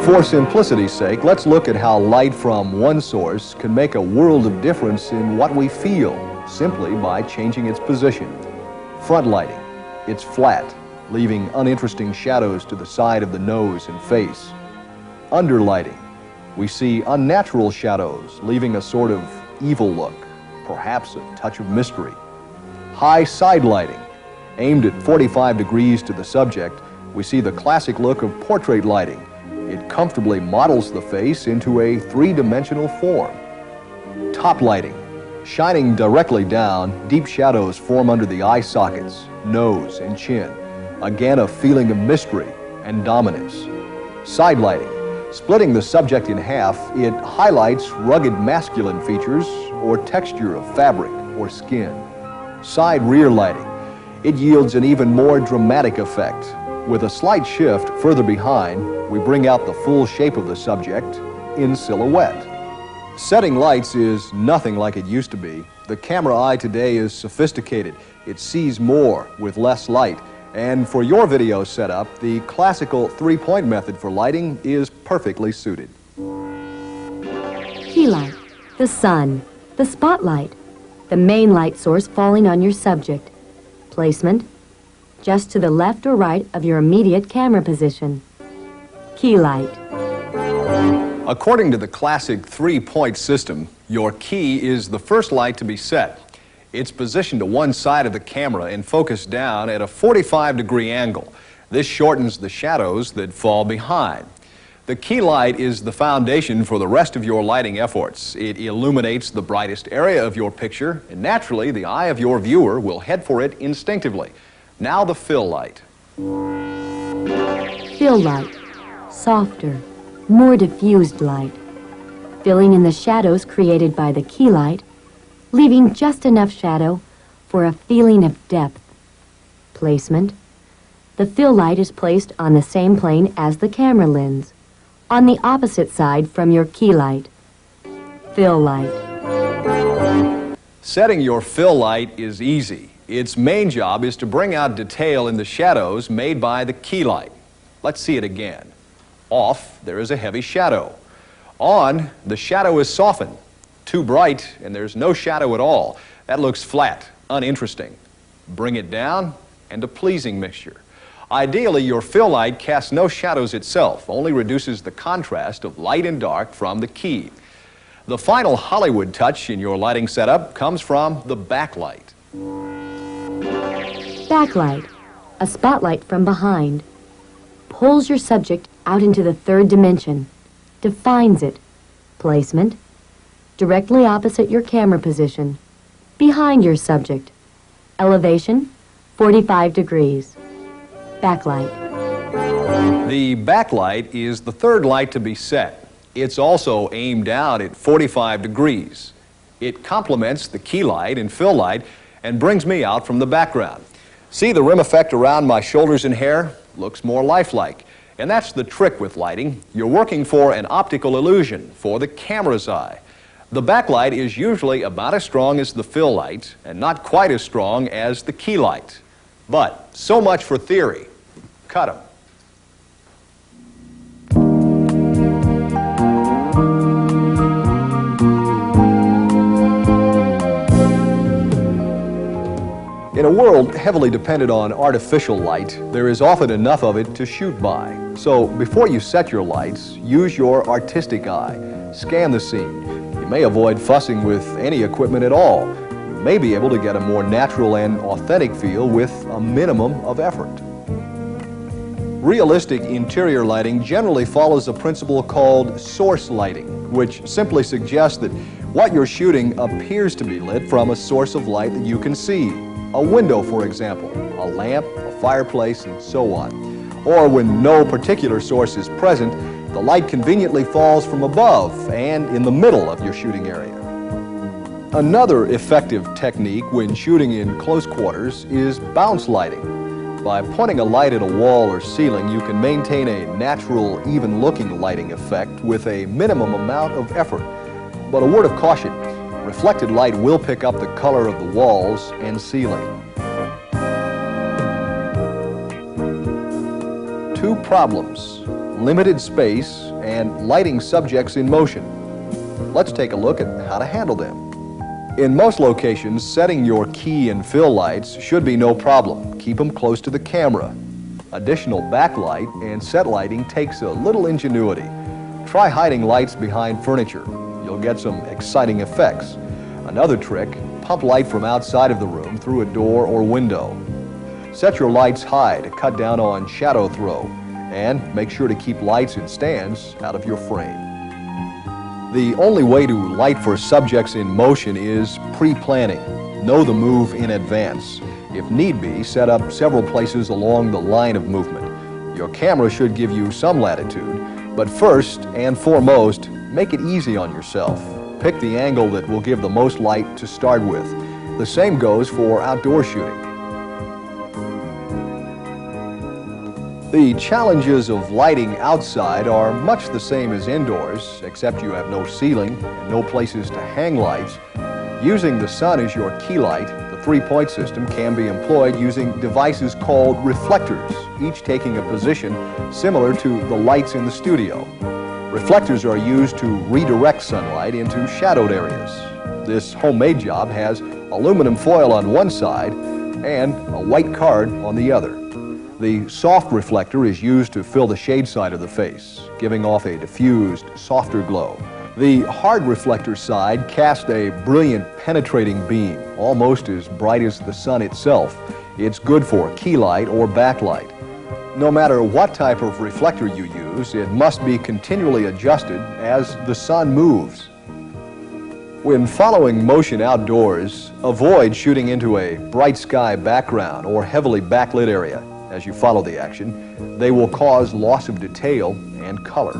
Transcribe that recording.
For simplicity's sake, let's look at how light from one source can make a world of difference in what we feel simply by changing its position. Front lighting. It's flat, leaving uninteresting shadows to the side of the nose and face. Underlighting. We see unnatural shadows, leaving a sort of evil look, perhaps a touch of mystery. High side lighting. Aimed at 45 degrees to the subject, we see the classic look of portrait lighting. It comfortably models the face into a three-dimensional form. Top lighting. Shining directly down, deep shadows form under the eye sockets, nose, and chin. Again, a feeling of mystery and dominance. Side lighting. Splitting the subject in half, it highlights rugged masculine features or texture of fabric or skin. Side rear lighting. It yields an even more dramatic effect. With a slight shift further behind, we bring out the full shape of the subject in silhouette. Setting lights is nothing like it used to be. The camera eye today is sophisticated. It sees more with less light. And for your video setup, the classical three-point method for lighting is perfectly suited. Key light, the sun, the spotlight, the main light source falling on your subject. Placement, just to the left or right of your immediate camera position. Key light. According to the classic three-point system, your key is the first light to be set. It's positioned to one side of the camera and focused down at a 45-degree angle. This shortens the shadows that fall behind. The key light is the foundation for the rest of your lighting efforts. It illuminates the brightest area of your picture, and naturally, the eye of your viewer will head for it instinctively. Now the fill light. Fill light, softer, more diffused light, filling in the shadows created by the key light, leaving just enough shadow for a feeling of depth. Placement. The fill light is placed on the same plane as the camera lens, on the opposite side from your key light. Fill light. Setting your fill light is easy. Its main job is to bring out detail in the shadows made by the key light. Let's see it again. Off, there is a heavy shadow. On, the shadow is softened. Too bright, and there's no shadow at all. That looks flat, uninteresting. Bring it down, and a pleasing mixture. Ideally, your fill light casts no shadows itself, only reduces the contrast of light and dark from the key. The final Hollywood touch in your lighting setup comes from the backlight. Backlight, a spotlight from behind, pulls your subject out into the third dimension, defines it. Placement, directly opposite your camera position, behind your subject. Elevation, 45 degrees. Backlight. The backlight is the third light to be set. It's also aimed down at 45 degrees. It complements the key light and fill light and brings me out from the background. See the rim effect around my shoulders and hair? Looks more lifelike. And that's the trick with lighting. You're working for an optical illusion, for the camera's eye. The backlight is usually about as strong as the fill light and not quite as strong as the key light. But so much for theory. Cut 'em. In a world heavily dependent on artificial light, there is often enough of it to shoot by. So before you set your lights, use your artistic eye. Scan the scene. You may avoid fussing with any equipment at all. You may be able to get a more natural and authentic feel with a minimum of effort. Realistic interior lighting generally follows a principle called source lighting, which simply suggests that what you're shooting appears to be lit from a source of light that you can see. A window, for example, a lamp, a fireplace, and so on. Or when no particular source is present, the light conveniently falls from above and in the middle of your shooting area. Another effective technique when shooting in close quarters is bounce lighting. By pointing a light at a wall or ceiling, you can maintain a natural, even-looking lighting effect with a minimum amount of effort. But a word of caution. Reflected light will pick up the color of the walls and ceiling. Two problems: limited space and lighting subjects in motion. Let's take a look at how to handle them. In most locations, setting your key and fill lights should be no problem. Keep them close to the camera. Additional backlight and set lighting takes a little ingenuity. Try hiding lights behind furniture. You'll get some exciting effects. Another trick, pump light from outside of the room through a door or window. Set your lights high to cut down on shadow throw, and make sure to keep lights and stands out of your frame. The only way to light for subjects in motion is pre-planning. Know the move in advance. If need be, set up several places along the line of movement. Your camera should give you some latitude, but first and foremost, make it easy on yourself. Pick the angle that will give the most light to start with. The same goes for outdoor shooting. The challenges of lighting outside are much the same as indoors, except you have no ceiling and no places to hang lights. Using the sun as your key light, the three-point system can be employed using devices called reflectors, each taking a position similar to the lights in the studio. Reflectors are used to redirect sunlight into shadowed areas. This homemade job has aluminum foil on one side and a white card on the other. The soft reflector is used to fill the shade side of the face, giving off a diffused, softer glow. The hard reflector side casts a brilliant, penetrating beam, almost as bright as the sun itself. It's good for key light or backlight. No matter what type of reflector you use, it must be continually adjusted as the sun moves. When following motion outdoors, avoid shooting into a bright sky background or heavily backlit area. As you follow the action, they will cause loss of detail and color.